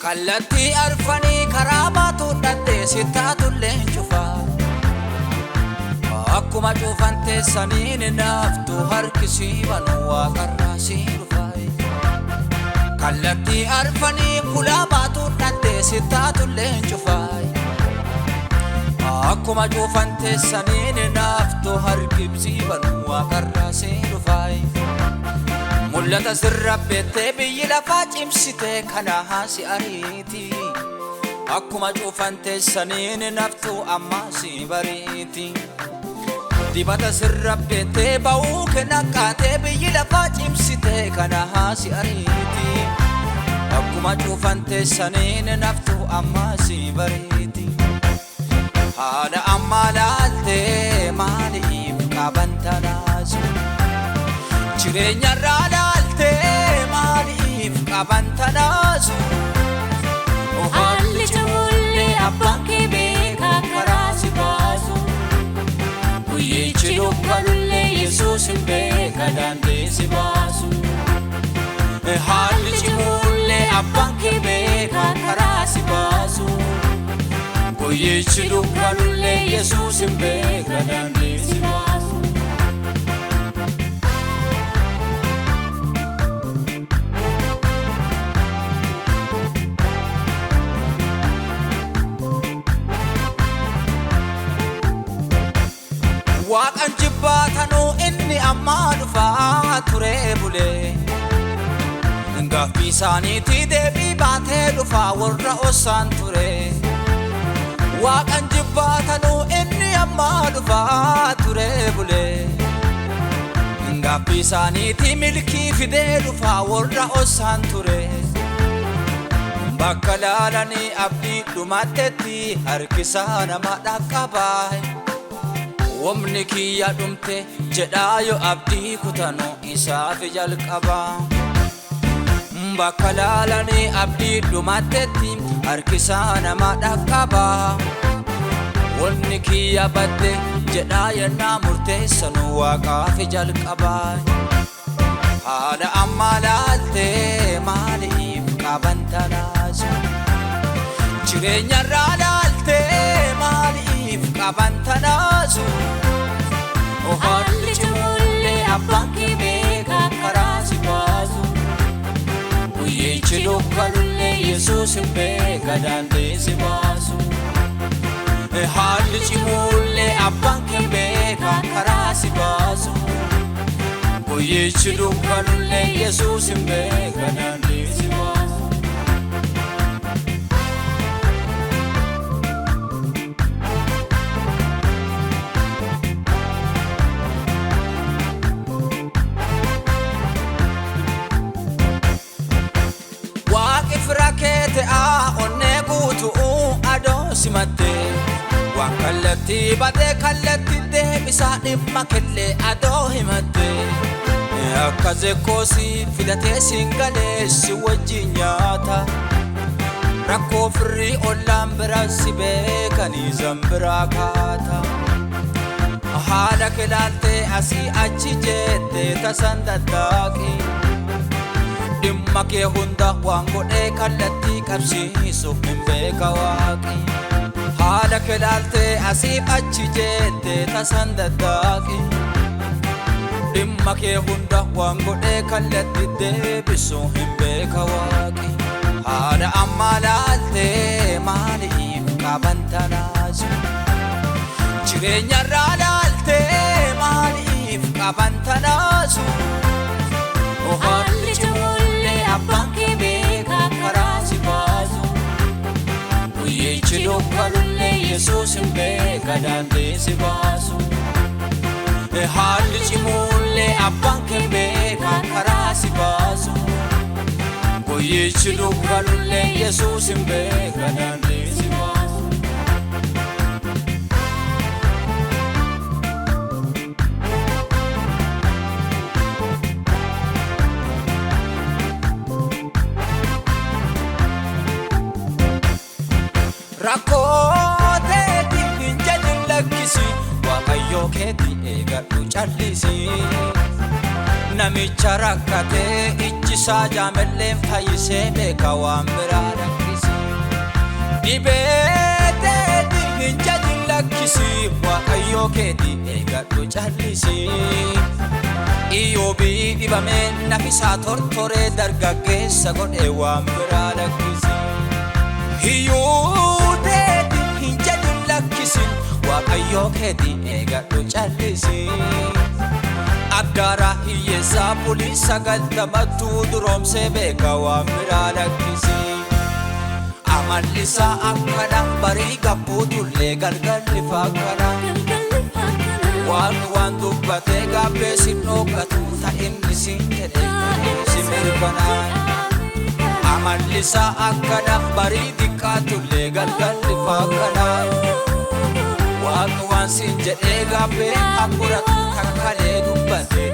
Kallattii arfanii karaa baatu dhattee sittaatu leencufa akkuma cufan teessaniin naaftu harkisii banuu waaqarraa sii dhufa. Kallattii arfanii kulaa baatu dhattee sittaatu leencufa akkuma cufan teessaniin naaftu harkisii banuu waaqarraa sii dhufa. Mul'ata sirra beektee biyyi lafaa cimsitee kana haasi ariiti akkuma cufan teessaniin naftu amma si bariiti. Dibata sirra beektee ba'uu kennaqqaatee biyyi lafaa cimsitee kana haasi ariiti akkuma cufan teessaniin naftu amma si bariiti. Haala amma laaltee maaliif qaban tanaasu jireenyarraa laaltee maaliif qaban tanaasu. Haalli camullee abbaan kee beekaa karaa si baasu guyyichi dukkanullee Yesuus hin beeka daandii si baasu. Haalli camullee abbaan kee beekaa karaa si baasu guyyichi dukkanullee Yesuus hin beeka daandii si baasu. Waaqan jibbaatanu inni amma dhufaa ture bulee gaaffii isaaniitii deebii baatee dhufaa warra osaan ture. Waaqan jibbaatanu inni amma dhufaa ture bulee gaaffii isaaniitii milkii fidee dhufaa warra osaan ture. Bakka laalanii abdii dhumattetti harkisaa nama dhaqqabaa wamni kiyya dhumte jedhaa yoo abdii kutanu isaaf jalqaba. Bakka laalanii abdii dhumattetti harkisaa nama dhaqqaba wamni kiyya badde jedhaa yennaa murteessanu waaqaaf jalqaba. Haala amma laaltee maaliif qaban tanaasu jireenyarraa laaltee maaliif qaban tanaasu. Haalli camullee abbaan kee beekaa karaa si baasu guyyichi dukkanullee Yesuus hin beeka daandii si baasu. Haalli camullee abbaan kee beekaa karaa si baasu guyyichi dukkanullee Yesuus hin beeka daandii si baasu. Rakete a onne guutu adoo simattee waan kallattii badee kallattii deebisaa dhimma kellee adoo himattee akka zekkoosi filatee siin galee si wajjin nyaata rakkoo firrii ollaan biraa si beekanii zambiraa kaata. Haala kee laaltee asii achi jettee tasan daddaaqi dhimma kee hunda waan godhee kallattii qabsiisuuf hin beeka waaqi. Haala kee laaltee asiif achi jettee tasan daddaaqi dhimma kee hunda waan godhee kallattii deebisuuf hin beeka waaqi. Haala amma laaltee maaliif qaban tanaasu jireenyarraa laaltee maaliif qaban tanaasu. Haalli camullee abbaan kee beekaa karaa si baasu guyyichi dukkanullee Yesuus hin beeka daandii si baasu. Haalli camullee abbaan kee beekaa karaa si baasu guyyichi dukkanullee Yesuus hin beeka daandii si baasu. Rakkoo teetii hin jedhin lakkisi waaqayyoo keetii eegadhu callisi. Namicha rakkatee ijjisaa jaamelleen fayyisee beeka waan biraa dhaqqisi. Dhibeeteeti hin jajin lakkisi Waaqayyoo keeti eegadhu callisi Iyyoobii dhibamee nafisaa tortoree dargaggeessa godhee waan biraa lakkisi Hiyyuuteeti hin jajin lakkisi Waaqayyoo keeti eegadhu callisi Aggaara hiyyeessaa bulii sagaltamattuu duroomsee beeka waan biraa lakkisi Amallisaa akkana barii gabbuutullee galgalli fakkana Waan dubbatee gaabbee sin dhoogatu ta'inni sin jedhee si mirkanaa Amallisaa akkana barii diqqaatullee galgalli fakkana Waan sin jedhee gaabbee haqquratu kakkalee dubbatee